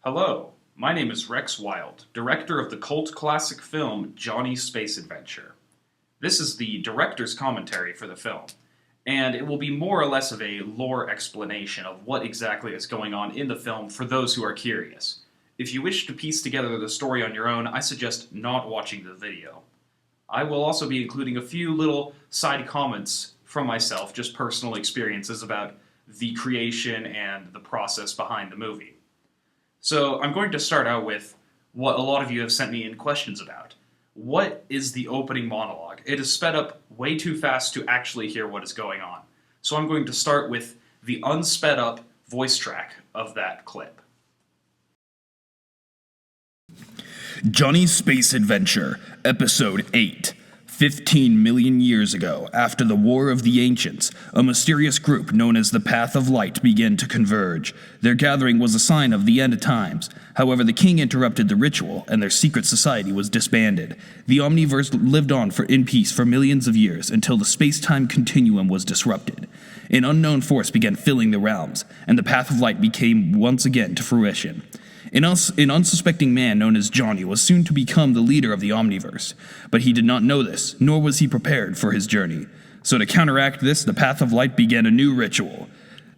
Hello, my name is Rex Wild, director of the cult classic film Johnny's Space Adventure. This is the director's commentary for the film, and it will be more or less of a lore explanation of what exactly is going on in the film for those who are curious. If you wish to piece together the story on your own, I suggest not watching the video. I will also be including a few little side comments from myself, just personal experiences about the creation and the process behind the movie. So I'm going to start out with what a lot of you have sent me in questions about. What is the opening monologue? It is sped up way too fast to actually hear what is going on. So I'm going to start with the unsped up voice track of that clip. Johnny's Space Adventure, Episode 8. 15 million years ago, after the War of the Ancients, a mysterious group known as the Path of Light began to converge. Their gathering was a sign of the end of times. However, the king interrupted the ritual, and their secret society was disbanded. The Omniverse lived on in peace for millions of years, until the space-time continuum was disrupted. An unknown force began filling the realms, and the Path of Light became once again to fruition. An unsuspecting man known as Johnny was soon to become the leader of the Omniverse, but he did not know this, nor was he prepared for his journey. So to counteract this, the Path of Light began a new ritual,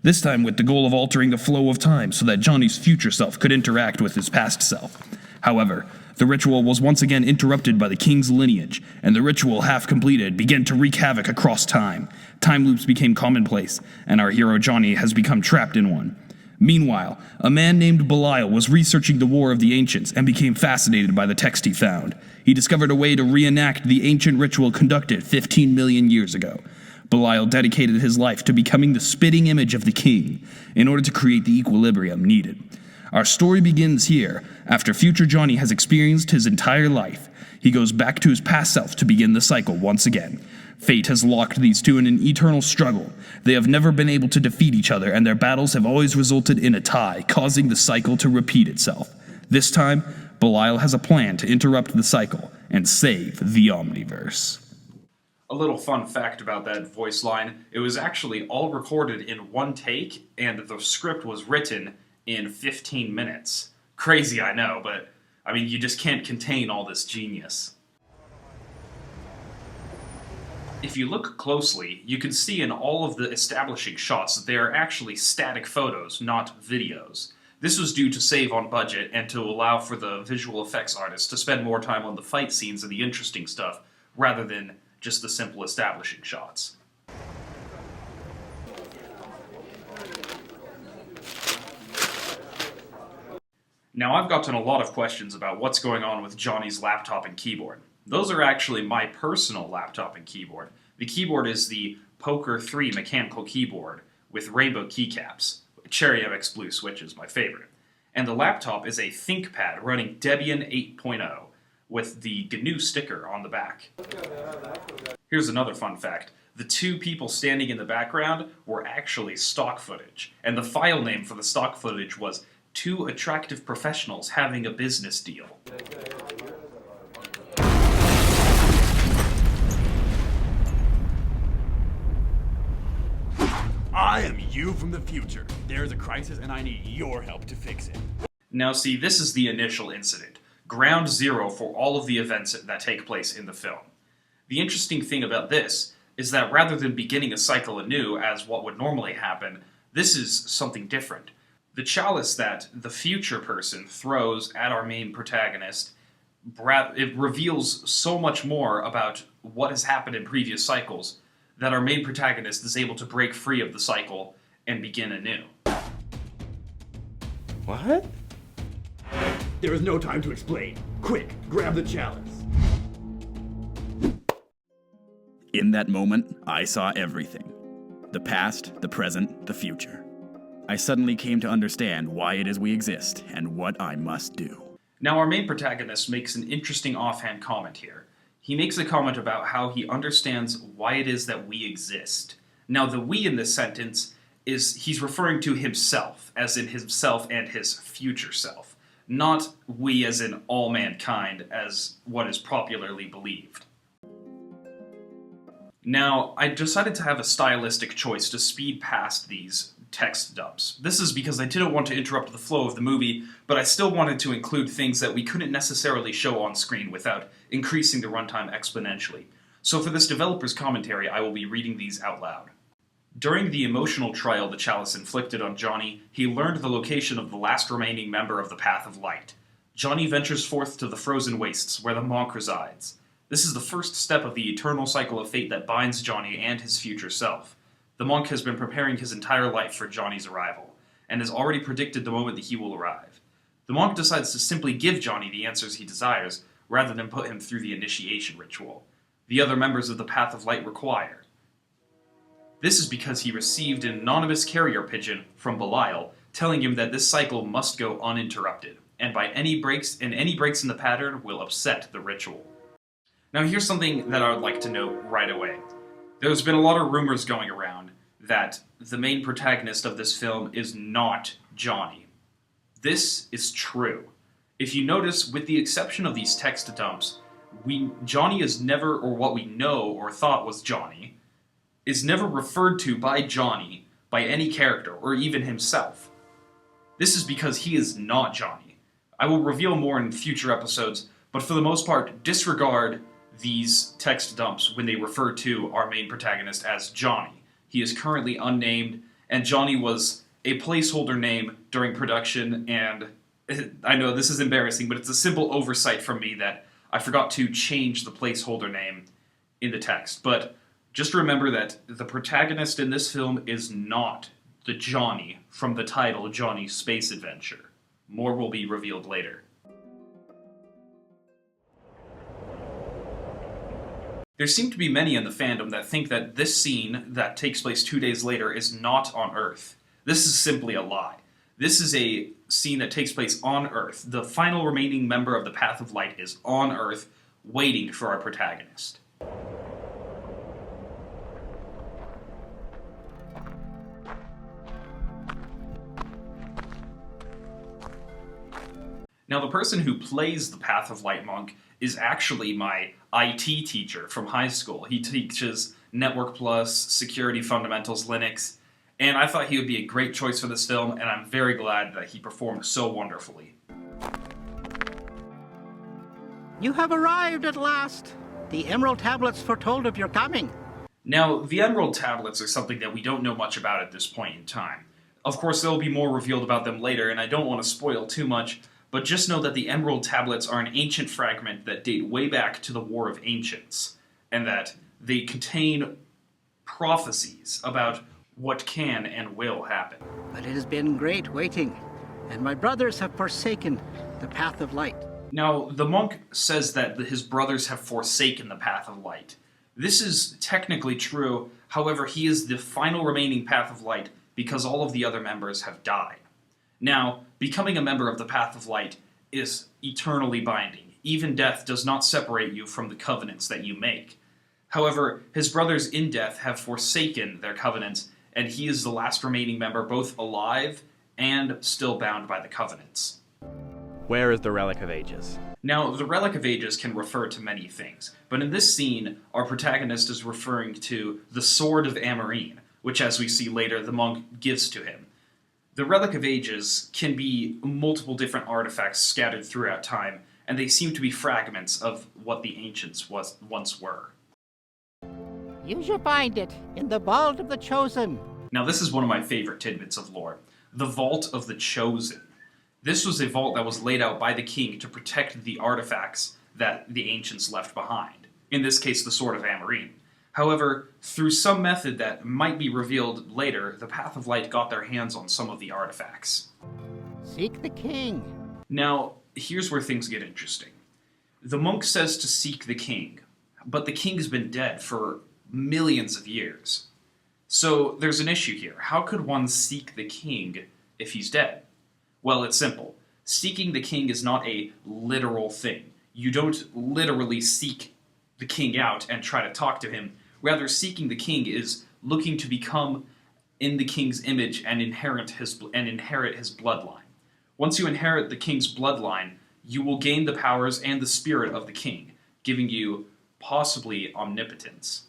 this time with the goal of altering the flow of time so that Johnny's future self could interact with his past self. However, the ritual was once again interrupted by the king's lineage, and the ritual, half completed, began to wreak havoc across time. Time loops became commonplace, and our hero Johnny has become trapped in one. Meanwhile, a man named Belial was researching the War of the Ancients and became fascinated by the text he found. He discovered a way to reenact the ancient ritual conducted 15 million years ago. Belial dedicated his life to becoming the spitting image of the king in order to create the equilibrium needed. Our story begins here, after future Johnny has experienced his entire life. He goes back to his past self to begin the cycle once again. Fate has locked these two in an eternal struggle. They have never been able to defeat each other, and their battles have always resulted in a tie, causing the cycle to repeat itself. This time, Belial has a plan to interrupt the cycle and save the Omniverse. A little fun fact about that voice line, it was actually all recorded in one take, and the script was written in 15 minutes. Crazy, I know, but I mean, you just can't contain all this genius. If you look closely, you can see in all of the establishing shots that they are actually static photos, not videos. This was due to save on budget and to allow for the visual effects artists to spend more time on the fight scenes and the interesting stuff, rather than just the simple establishing shots. Now, I've gotten a lot of questions about what's going on with Johnny's laptop and keyboard. Those are actually my personal laptop and keyboard. The keyboard is the Poker 3 mechanical keyboard with rainbow keycaps. Cherry MX Blue switch is my favorite. And the laptop is a ThinkPad running Debian 8.0 with the GNU sticker on the back. Here's another fun fact. The two people standing in the background were actually stock footage, and the file name for the stock footage was Two Attractive Professionals Having a Business Deal. I am you from the future. There's a crisis and I need your help to fix it. Now see, this is the initial incident. Ground zero for all of the events that take place in the film. The interesting thing about this is that rather than beginning a cycle anew as what would normally happen, this is something different. The chalice that the future person throws at our main protagonist, it reveals so much more about what has happened in previous cycles that our main protagonist is able to break free of the cycle and begin anew. What? There is no time to explain. Quick, grab the chalice. In that moment, I saw everything. The past, the present, the future. I suddenly came to understand why it is we exist and what I must do. Now our main protagonist makes an interesting offhand comment here. He makes a comment about how he understands why it is that we exist. Now the we in this sentence he's referring to himself, as in himself and his future self, not we as in all mankind, as what is popularly believed. Now, I decided to have a stylistic choice to speed past these text dumps. This is because I didn't want to interrupt the flow of the movie, but I still wanted to include things that we couldn't necessarily show on screen without increasing the runtime exponentially. So for this developer's commentary, I will be reading these out loud. During the emotional trial the Chalice inflicted on Johnny, he learned the location of the last remaining member of the Path of Light. Johnny ventures forth to the frozen wastes, where the monk resides. This is the first step of the eternal cycle of fate that binds Johnny and his future self. The monk has been preparing his entire life for Johnny's arrival, and has already predicted the moment that he will arrive. The monk decides to simply give Johnny the answers he desires, rather than put him through the initiation ritual the other members of the Path of Light require. This is because he received an anonymous carrier pigeon from Belial, telling him that this cycle must go uninterrupted, and any breaks in the pattern will upset the ritual. Now here's something that I would like to note right away. There's been a lot of rumors going around that the main protagonist of this film is not Johnny. This is true. If you notice, with the exception of these text dumps, Johnny is never, or what we know or thought was Johnny, is never referred to by Johnny by any character, or even himself. This is because he is not Johnny. I will reveal more in future episodes, but for the most part, disregard these text dumps when they refer to our main protagonist as Johnny. He is currently unnamed, and Johnny was a placeholder name during production, and I know this is embarrassing, but it's a simple oversight from me that I forgot to change the placeholder name in the text. But just remember that the protagonist in this film is not the Johnny from the title Johnny's Space Adventure. More will be revealed later. There seem to be many in the fandom that think that this scene that takes place 2 days later is not on Earth. This is simply a lie. This is a scene that takes place on Earth. The final remaining member of the Path of Light is on Earth, waiting for our protagonist. Now, the person who plays the Path of Light monk is actually my IT teacher from high school. He teaches Network Plus, Security Fundamentals, Linux, and I thought he would be a great choice for this film, and I'm very glad that he performed so wonderfully. You have arrived at last. The Emerald Tablets foretold of your coming. Now, the Emerald Tablets are something that we don't know much about at this point in time. Of course, there will be more revealed about them later, and I don't want to spoil too much, but just know that the Emerald Tablets are an ancient fragment that date way back to the War of Ancients, and that they contain prophecies about what can and will happen. But it has been great waiting, and my brothers have forsaken the Path of Light. Now, the monk says that his brothers have forsaken the Path of Light. This is technically true, however, he is the final remaining Path of Light because all of the other members have died. Now, becoming a member of the Path of Light is eternally binding. Even death does not separate you from the covenants that you make. However, his brothers in death have forsaken their covenants, and he is the last remaining member, both alive and still bound by the covenants. Where is the Relic of Ages? Now, the Relic of Ages can refer to many things, but in this scene, our protagonist is referring to the Sword of Amarine, which, as we see later, the monk gives to him. The Relic of Ages can be multiple different artifacts scattered throughout time, and they seem to be fragments of what the ancients once were. You shall find it in the Vault of the Chosen. Now, this is one of my favorite tidbits of lore. The Vault of the Chosen. This was a vault that was laid out by the king to protect the artifacts that the ancients left behind. In this case, the Sword of Amarine. However, through some method that might be revealed later, the Path of Light got their hands on some of the artifacts. Seek the king. Now, here's where things get interesting. The monk says to seek the king, but the king's been dead for millions of years. So there's an issue here. How could one seek the king if he's dead? Well, it's simple. Seeking the king is not a literal thing. You don't literally seek the king out and try to talk to him. Rather, seeking the king is looking to become in the king's image and inherit his bloodline. Once you inherit the king's bloodline, you will gain the powers and the spirit of the king, giving you possibly omnipotence.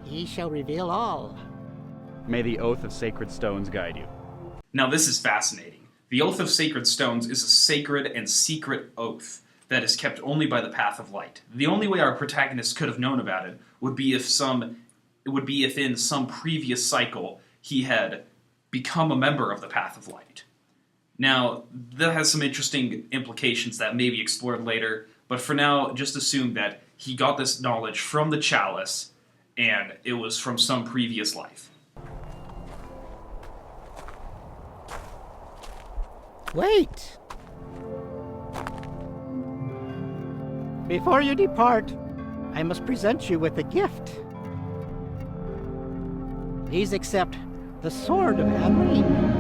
He shall reveal all. May the Oath of Sacred Stones guide you. Now this is fascinating. The Oath of Sacred Stones is a sacred and secret oath that is kept only by the Path of Light. The only way our protagonist could have known about it would be if in some previous cycle he had become a member of the Path of Light. Now, that has some interesting implications that may be explored later, but for now, just assume that he got this knowledge from the chalice, and it was from some previous life. Wait! Before you depart, I must present you with a gift. Please accept the Sword of Amreen.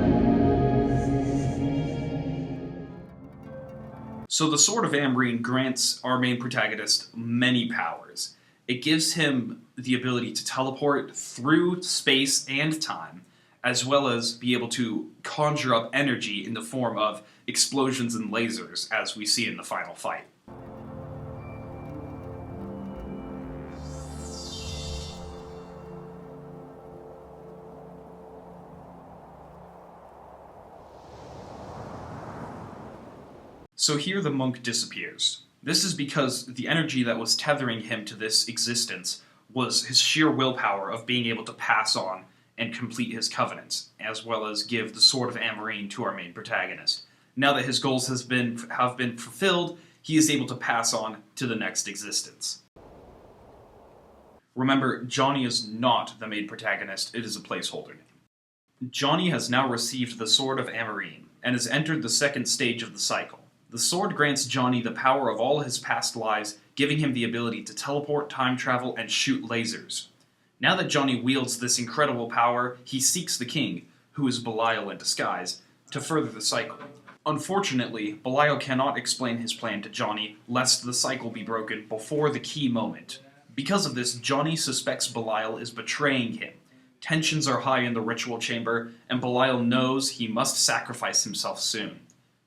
So the Sword of Amreen grants our main protagonist many powers. It gives him the ability to teleport through space and time, as well as be able to conjure up energy in the form of explosions and lasers, as we see in the final fight. So here the monk disappears. This is because the energy that was tethering him to this existence was his sheer willpower of being able to pass on and complete his covenants, as well as give the Sword of Amreen to our main protagonist. Now that his goals have been fulfilled, he is able to pass on to the next existence. Remember, Johnny is not the main protagonist, it is a placeholder name. Johnny has now received the Sword of Amreen, and has entered the second stage of the cycle. The sword grants Johnny the power of all his past lives, giving him the ability to teleport, time travel, and shoot lasers. Now that Johnny wields this incredible power, he seeks the king, who is Belial in disguise, to further the cycle. Unfortunately, Belial cannot explain his plan to Johnny, lest the cycle be broken before the key moment. Because of this, Johnny suspects Belial is betraying him. Tensions are high in the ritual chamber, and Belial knows he must sacrifice himself soon.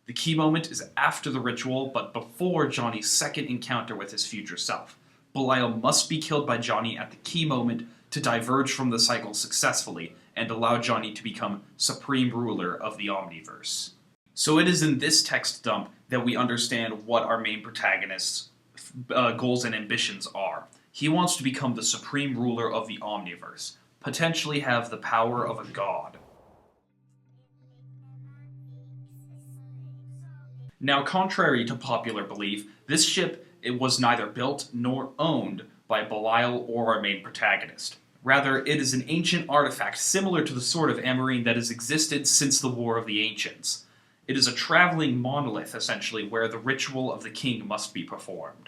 The key moment is after the ritual, but before Johnny's second encounter with his future self. Belial must be killed by Johnny at the key moment to diverge from the cycle successfully and allow Johnny to become supreme ruler of the Omniverse. So it is in this text dump that we understand what our main protagonist's goals and ambitions are. He wants to become the supreme ruler of the Omniverse, potentially have the power of a god. Now, contrary to popular belief, this ship was neither built nor owned by Belial or our main protagonist. Rather, it is an ancient artifact similar to the Sword of Amreen that has existed since the War of the Ancients. It is a traveling monolith, essentially, where the ritual of the king must be performed.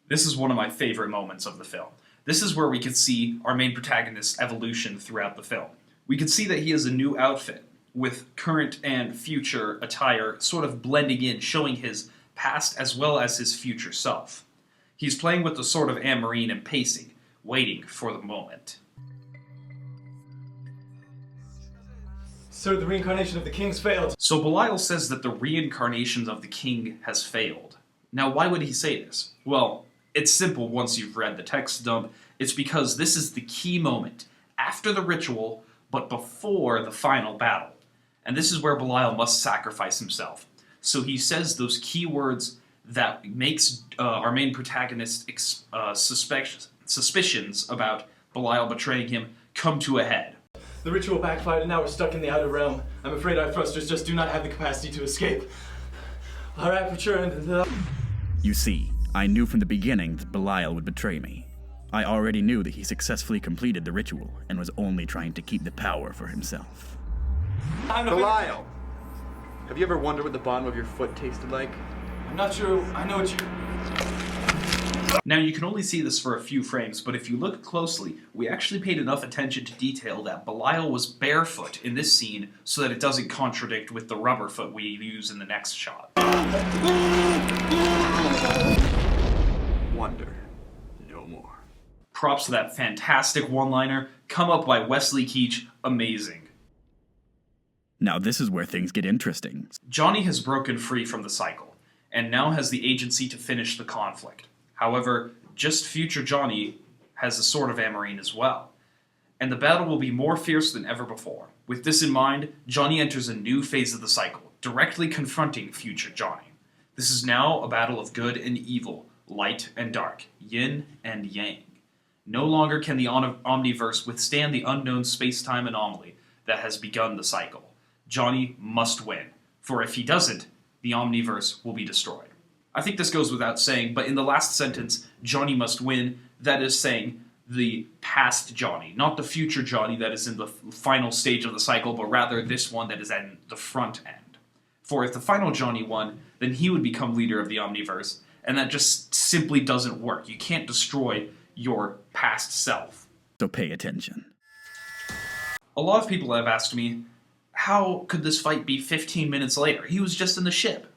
This is one of my favorite moments of the film. This is where we can see our main protagonist's evolution throughout the film. We can see that he has a new outfit, with current and future attire sort of blending in, showing his past as well as his future self. He's playing with the Sword of Amreen and pacing, waiting for the moment. Sir, the reincarnation of the king's failed. So Belial says that the reincarnation of the king has failed. Now, why would he say this? Well, it's simple once you've read the text dump. It's because this is the key moment, after the ritual, but before the final battle. And this is where Belial must sacrifice himself. So he says those key words that makes our main protagonist suspicions about Belial betraying him come to a head. The ritual backfired and now we're stuck in the outer realm. I'm afraid our thrusters just do not have the capacity to escape. Our aperture and the... You see, I knew from the beginning that Belial would betray me. I already knew that he successfully completed the ritual and was only trying to keep the power for himself. Belial! Have you ever wondered what the bottom of your foot tasted like? I'm not sure I know what you... Now, you can only see this for a few frames, but if you look closely, we actually paid enough attention to detail that Belial was barefoot in this scene so that it doesn't contradict with the rubber foot we use in the next shot. Wonder no more. Props to that fantastic one-liner, come up by Wesley Keach, amazing. Now this is where things get interesting. Johnny has broken free from the cycle, and now has the agency to finish the conflict. However, just future Johnny has the Sword of Amreen as well. and the battle will be more fierce than ever before. With this in mind, Johnny enters a new phase of the cycle, directly confronting future Johnny. This is now a battle of good and evil, light and dark, yin and yang. No longer can the Omniverse withstand the unknown space-time anomaly that has begun the cycle. Johnny must win, for if he doesn't, the Omniverse will be destroyed. I think this goes without saying, but in the last sentence, Johnny must win, that is saying the past Johnny, not the future Johnny that is in the final stage of the cycle, but rather this one that is at the front end. For if the final Johnny won, then he would become leader of the Omniverse, and that just simply doesn't work. You can't destroy your past self. So pay attention. A lot of people have asked me, how could this fight be 15 minutes later? He was just in the ship.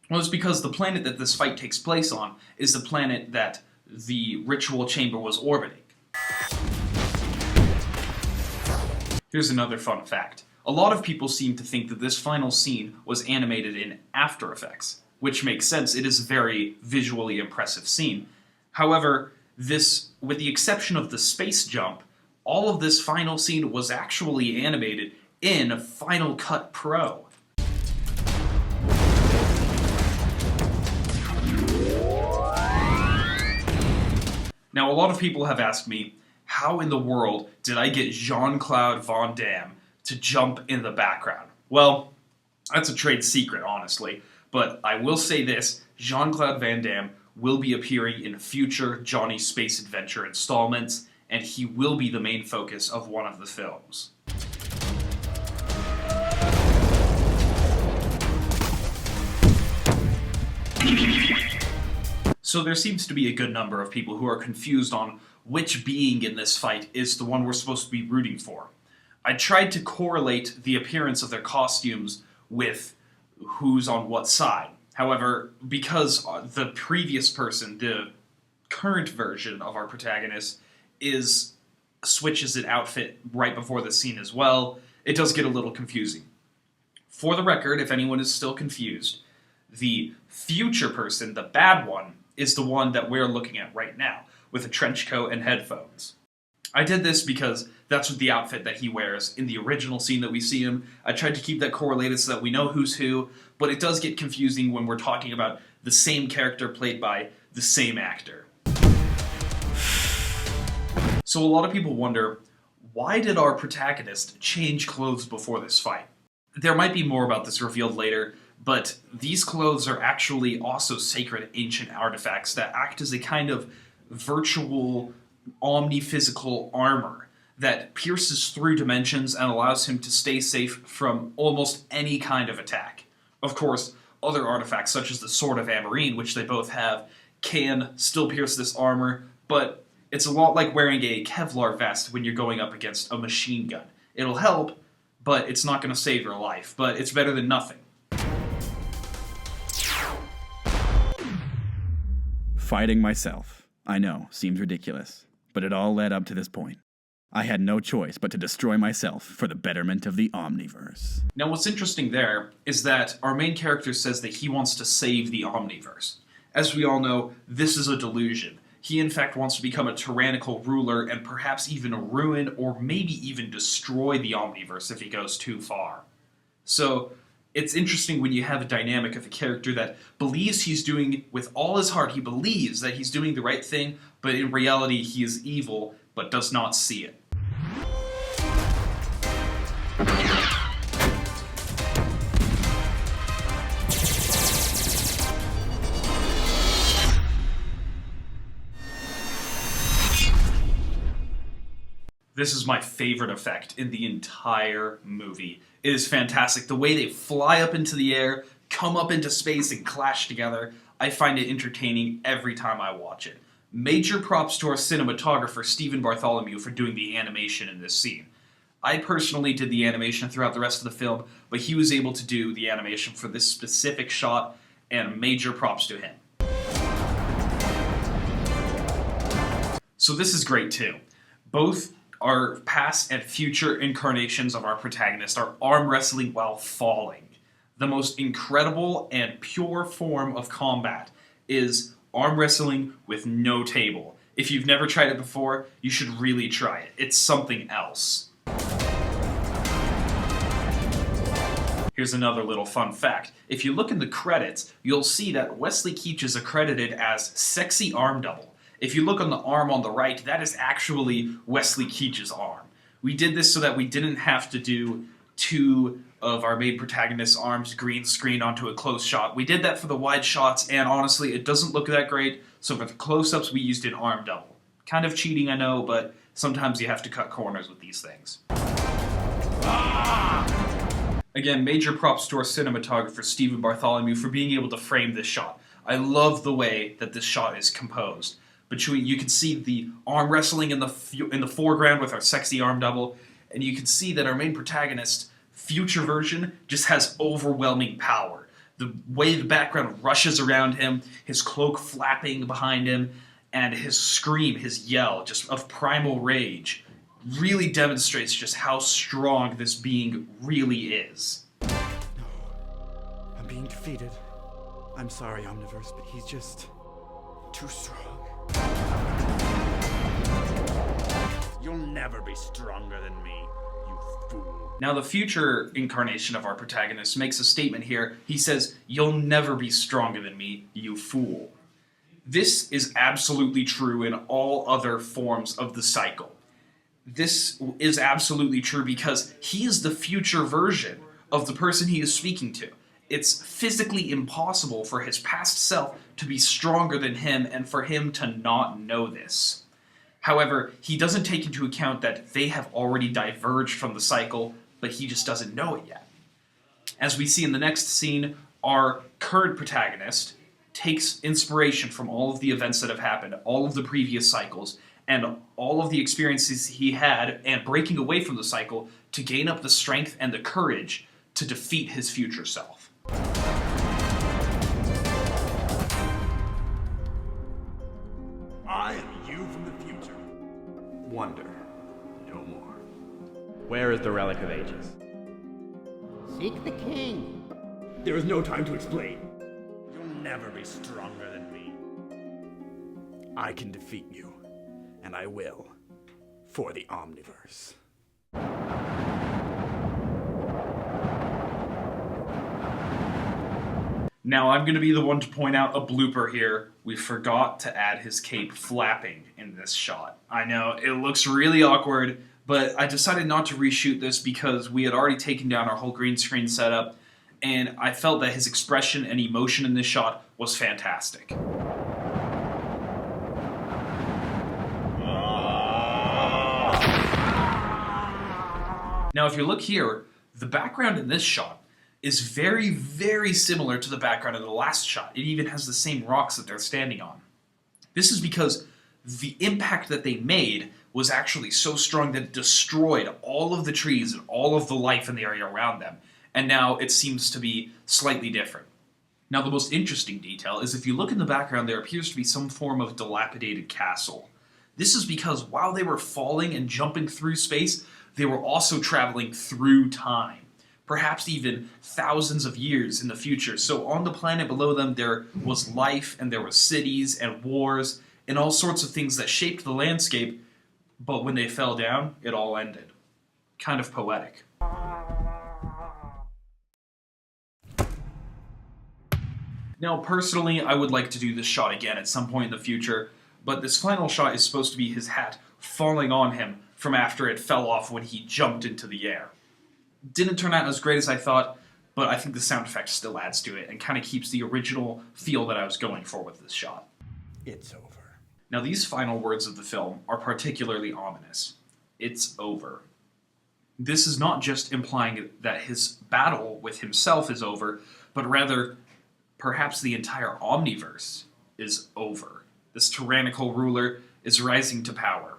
Well, it's because the planet that this fight takes place on is the planet that the ritual chamber was orbiting. Here's another fun fact. A lot of people seem to think that this final scene was animated in After Effects, which makes sense. It is a very visually impressive scene. However, this, with the exception of the space jump, all of this final scene was actually animated in Final Cut Pro. Now, a lot of people have asked me, how in the world did I get Jean-Claude Van Damme to jump in the background? Well, that's a trade secret, honestly, but I will say this, Jean-Claude Van Damme will be appearing in future Johnny Space Adventure installments, and he will be the main focus of one of the films. So there seems to be a good number of people who are confused on which being in this fight is the one we're supposed to be rooting for. I tried to correlate the appearance of their costumes with who's on what side. However, because the previous person, the current version of our protagonist, switches an outfit right before the scene as well, it does get a little confusing. For the record, if anyone is still confused, the future person, the bad one, is the one that we're looking at right now, with a trench coat and headphones. I did this because that's what the outfit that he wears in the original scene that we see him. I tried to keep that correlated so that we know who's who, but it does get confusing when we're talking about the same character played by the same actor. So a lot of people wonder, why did our protagonist change clothes before this fight? There might be more about this revealed later, but these clothes are actually also sacred ancient artifacts that act as a kind of virtual omni-physical armor that pierces through dimensions and allows him to stay safe from almost any kind of attack. Of course, other artifacts such as the Sword of Amarine, which they both have, can still pierce this armor, but it's a lot like wearing a Kevlar vest when you're going up against a machine gun. It'll help, but it's not going to save your life, but it's better than nothing. Fighting myself. I know, seems ridiculous, but it all led up to this point. I had no choice but to destroy myself for the betterment of the Omniverse. Now what's interesting there is that our main character says that he wants to save the Omniverse. As we all know, this is a delusion. He in fact wants to become a tyrannical ruler and perhaps even ruin or maybe even destroy the Omniverse if he goes too far. So it's interesting when you have a dynamic of a character that believes he's doing, with all his heart, he believes that he's doing the right thing, but in reality he is evil, but does not see it. This is my favorite effect in the entire movie. It is fantastic. The way they fly up into the air, come up into space, and clash together, I find it entertaining every time I watch it. Major props to our cinematographer, Stephen Bartholomew, for doing the animation in this scene. I personally did the animation throughout the rest of the film, but he was able to do the animation for this specific shot, and major props to him. So this is great too. Both our past and future incarnations of our protagonist are arm wrestling while falling. The most incredible and pure form of combat is arm wrestling with no table. If you've never tried it before, you should really try it. It's something else. Here's another little fun fact. If you look in the credits, you'll see that Wesley Keach is accredited as Sexy Arm Double. If you look on the arm on the right, that is actually Wesley Keach's arm. We did this so that we didn't have to do two of our main protagonist's arms green screen onto a close shot. We did that for the wide shots, and honestly, it doesn't look that great, so for the close-ups, we used an arm double. Kind of cheating, I know, but sometimes you have to cut corners with these things. Again, major props to our cinematographer, Stephen Bartholomew, for being able to frame this shot. I love the way that this shot is composed. You can see the arm wrestling in the foreground with our sexy arm double, and you can see that our main protagonist, future version, just has overwhelming power. The way the background rushes around him, his cloak flapping behind him, and his scream, his yell, just of primal rage, really demonstrates just how strong this being really is. No, I'm being defeated. I'm sorry, Omniverse, but he's just too strong. You'll never be stronger than me, you fool. Now, the future incarnation of our protagonist makes a statement here. He says, "You'll never be stronger than me, you fool." This is absolutely true in all other forms of the cycle. This is absolutely true because he is the future version of the person he is speaking to. It's physically impossible for his past self to be stronger than him and for him to not know this. However, he doesn't take into account that they have already diverged from the cycle, but he just doesn't know it yet. As we see in the next scene, our current protagonist takes inspiration from all of the events that have happened, all of the previous cycles, and all of the experiences he had, and breaking away from the cycle to gain up the strength and the courage to defeat his future self. I am you from the future. Wonder no more. Where is the Relic of Ages? Seek the king. There is no time to explain. You'll never be stronger than me. I can defeat you, and I will, for the Omniverse. Now, I'm going to be the one to point out a blooper here. We forgot to add his cape flapping in this shot. I know, it looks really awkward, but I decided not to reshoot this because we had already taken down our whole green screen setup, and I felt that his expression and emotion in this shot was fantastic. Now, if you look here, the background in this shot is very, very similar to the background in the last shot. It even has the same rocks that they're standing on. This is because the impact that they made was actually so strong that it destroyed all of the trees and all of the life in the area around them. And now it seems to be slightly different. Now, the most interesting detail is if you look in the background, there appears to be some form of dilapidated castle. This is because while they were falling and jumping through space, they were also traveling through time. Perhaps even thousands of years in the future. So on the planet below them, there was life, and there were cities and wars, and all sorts of things that shaped the landscape, but when they fell down, it all ended. Kind of poetic. Now, personally, I would like to do this shot again at some point in the future, but this final shot is supposed to be his hat falling on him from after it fell off when he jumped into the air. Didn't turn out as great as I thought, but I think the sound effect still adds to it and kind of keeps the original feel that I was going for with this shot. It's over. Now, these final words of the film are particularly ominous. It's over. This is not just implying that his battle with himself is over, but rather, perhaps the entire Omniverse is over. This tyrannical ruler is rising to power.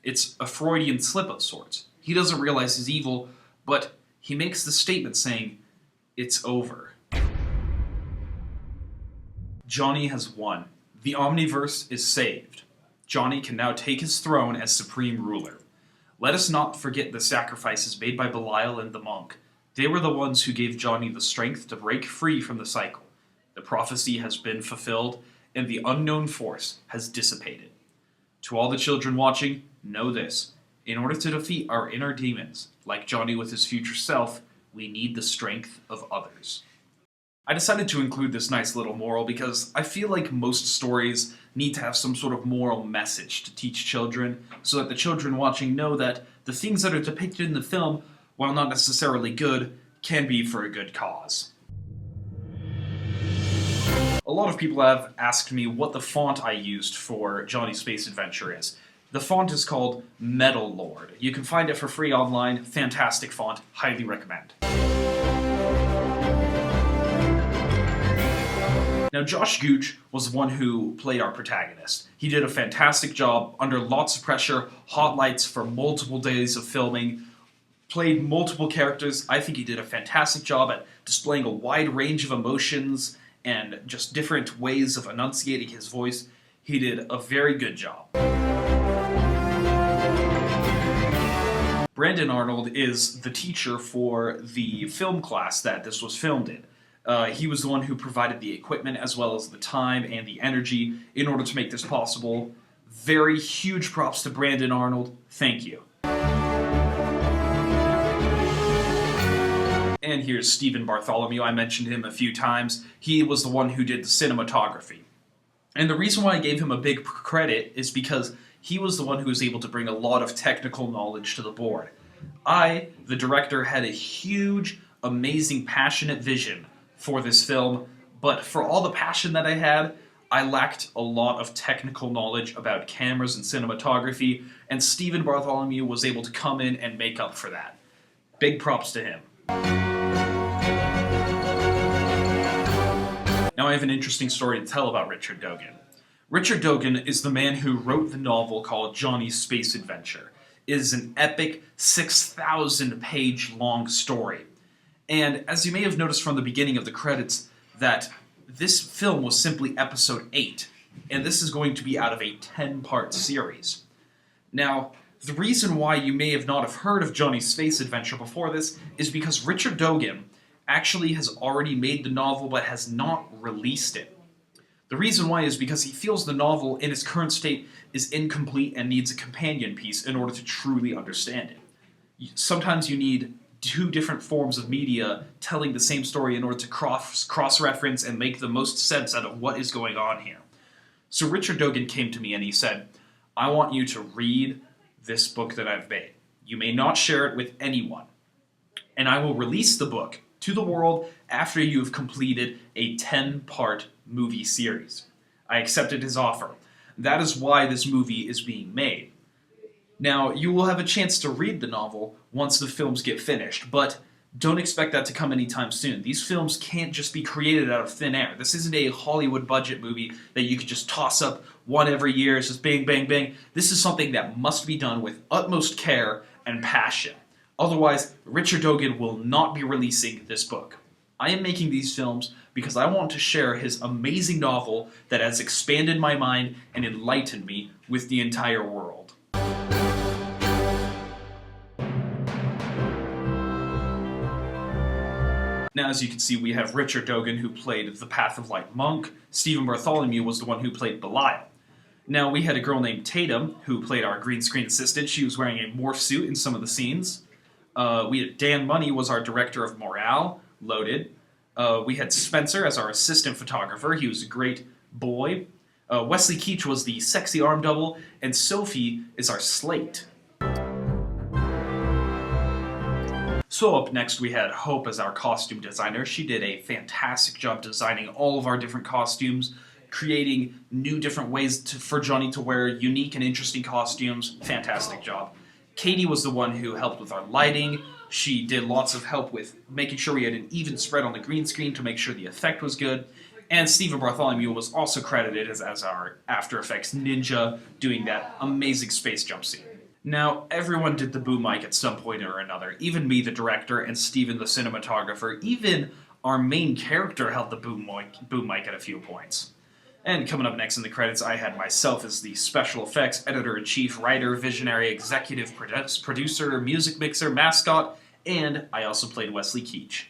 It's a Freudian slip of sorts. He doesn't realize he's evil, but he makes the statement saying, "It's over." Johnny has won. The Omniverse is saved. Johnny can now take his throne as supreme ruler. Let us not forget the sacrifices made by Belial and the monk. They were the ones who gave Johnny the strength to break free from the cycle. The prophecy has been fulfilled, and the unknown force has dissipated. To all the children watching, know this. In order to defeat our inner demons, like Johnny with his future self, we need the strength of others. I decided to include this nice little moral because I feel like most stories need to have some sort of moral message to teach children, so that the children watching know that the things that are depicted in the film, while not necessarily good, can be for a good cause. A lot of people have asked me what the font I used for Johnny's Space Adventure is. The font is called Metal Lord. You can find it for free online. Fantastic font. Highly recommend. Now, Josh Gooch was the one who played our protagonist. He did a fantastic job under lots of pressure, hot lights for multiple days of filming, played multiple characters. I think he did a fantastic job at displaying a wide range of emotions and just different ways of enunciating his voice. He did a very good job. Brandon Arnold is the teacher for the film class that this was filmed in. He was the one who provided the equipment as well as the time and the energy in order to make this possible. Very huge props to Brandon Arnold. Thank you. And here's Stephen Bartholomew. I mentioned him a few times. He was the one who did the cinematography. And the reason why I gave him a big credit is because he was the one who was able to bring a lot of technical knowledge to the board. I, the director, had a huge, amazing, passionate vision for this film, but for all the passion that I had, I lacked a lot of technical knowledge about cameras and cinematography, and Stephen Bartholomew was able to come in and make up for that. Big props to him. Now I have an interesting story to tell about Richard Dogan. Richard Dogan is the man who wrote the novel called Johnny's Space Adventure. It is an epic 6,000-page long story. And as you may have noticed from the beginning of the credits, that this film was simply episode 8, and this is going to be out of a 10-part series. Now, the reason why you may have not have heard of Johnny's Space Adventure before this is because Richard Dogan actually has already made the novel but has not released it. The reason why is because he feels the novel in its current state is incomplete and needs a companion piece in order to truly understand it. Sometimes you need two different forms of media telling the same story in order to cross-reference and make the most sense out of what is going on here. So Richard Dogan came to me and he said, I want you to read this book that I've made. You may not share it with anyone. And I will release the book to the world after you have completed a 10-part movie series. I accepted his offer. That is why this movie is being made. Now, you will have a chance to read the novel once the films get finished, but don't expect that to come anytime soon. These films can't just be created out of thin air. This isn't a Hollywood budget movie that you could just toss up one every year. It's just bang, bang, bang. This is something that must be done with utmost care and passion. Otherwise, Richard Dogan will not be releasing this book. I am making these films because I want to share his amazing novel that has expanded my mind and enlightened me with the entire world. Now, as you can see, we have Richard Dogan, who played the Path of Light monk. Stephen Bartholomew was the one who played Belial. Now, we had a girl named Tatum, who played our green screen assistant. She was wearing a morph suit in some of the scenes. We had Dan Money was our director of morale, loaded. We had Spencer as our assistant photographer. He was a great boy. Wesley Keach was the sexy arm double, and Sophie is our slate. So up next we had Hope as our costume designer. She did a fantastic job designing all of our different costumes, creating new different ways for Johnny to wear unique and interesting costumes. Fantastic job. Katie was the one who helped with our lighting. She did lots of help with making sure we had an even spread on the green screen to make sure the effect was good. And Stephen Bartholomew was also credited as our After Effects ninja, doing that amazing space jump scene. Now, everyone did the boom mic at some point or another. Even me, the director, and Stephen, the cinematographer. Even our main character held the boom mic at a few points. And coming up next in the credits, I had myself as the special effects editor-in-chief, writer, visionary, executive producer, music mixer, mascot, and I also played Wesley Keach.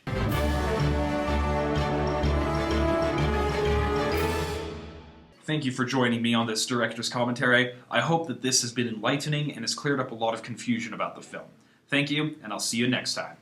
Thank you for joining me on this director's commentary. I hope that this has been enlightening and has cleared up a lot of confusion about the film. Thank you, and I'll see you next time.